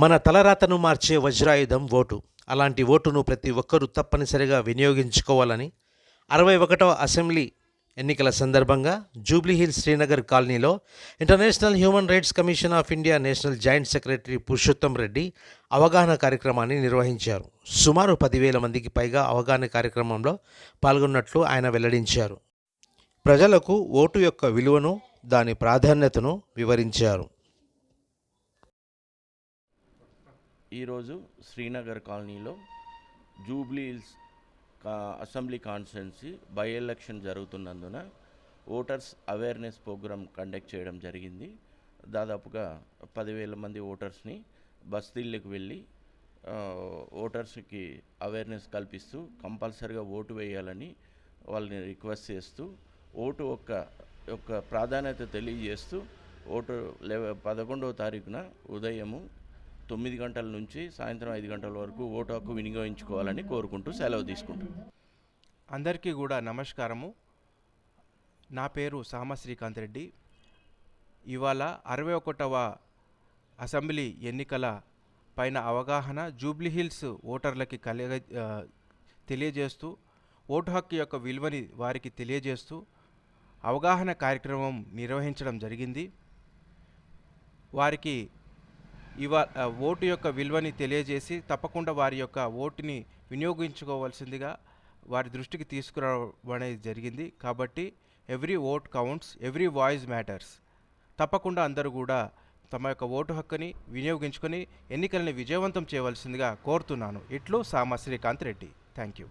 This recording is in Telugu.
మన తలరాతను మార్చే వజ్రాయుధం ఓటు. అలాంటి ఓటును ప్రతి ఒక్కరూ తప్పనిసరిగా వినియోగించుకోవాలని 61వ అసెంబ్లీ ఎన్నికల సందర్భంగా జూబ్లీహిల్స్ శ్రీనగర్ కాలనీలో international human rights commission of India national joint secretary Purushottam Reddy అవగాహన కార్యక్రమాన్ని నిర్వహించారు. సుమారు 10,000 మందికి పైగా అవగాహన కార్యక్రమంలో పాల్గొన్నట్లు ఆయన వెల్లడించారు. ప్రజలకు ఓటు యొక్క విలువను, దాని ప్రాధాన్యతను వివరించారు. ఈరోజు శ్రీనగర్ కాలనీలో Jubilee Hills assembly constituency by election జరుగుతున్నందున ఓటర్స్ అవేర్నెస్ ప్రోగ్రామ్ కండక్ట్ చేయడం జరిగింది. దాదాపుగా 10,000 మంది ఓటర్స్ని బస్తీలకు వెళ్ళి ఓటర్స్కి అవేర్నెస్ కల్పిస్తూ కంపల్సరిగా ఓటు వేయాలని వాళ్ళని రిక్వెస్ట్ చేస్తూ ఓటు యొక్క ప్రాధాన్యత తెలియజేస్తూ ఓటు 11వ తారీఖున ఉదయము 9 గంటల నుంచి సాయంత్రం 5 గంటల వరకు ఓటు హక్కు వినియోగించుకోవాలని కోరుకుంటూ సెలవు తీసుకుంటాం. అందరికీ కూడా నమస్కారము. నా పేరు సామ శ్రీకాంత్ రెడ్డి. ఇవాళ 61వ అసెంబ్లీ ఎన్నికల పైన అవగాహన జూబ్లీహిల్స్ ఓటర్లకి తెలియజేస్తూ ఓటు హక్కు యొక్క విలువని వారికి తెలియజేస్తూ అవగాహన కార్యక్రమం నిర్వహించడం జరిగింది. వారికి ఓటు యొక్క విలువని తెలియజేసి తప్పకుండా వారి యొక్క ఓటుని వినియోగించుకోవాల్సిందిగా వారి దృష్టికి తీసుకురావడం అనేది జరిగింది. కాబట్టి every vote counts, every voice matters. తప్పకుండా అందరూ కూడా తమ యొక్క ఓటు హక్కుని వినియోగించుకొని ఎన్నికలని విజయవంతం చేయవలసిందిగా కోరుతున్నాను. ఇట్లు సామ శ్రీకాంత్ రెడ్డి. Thank you.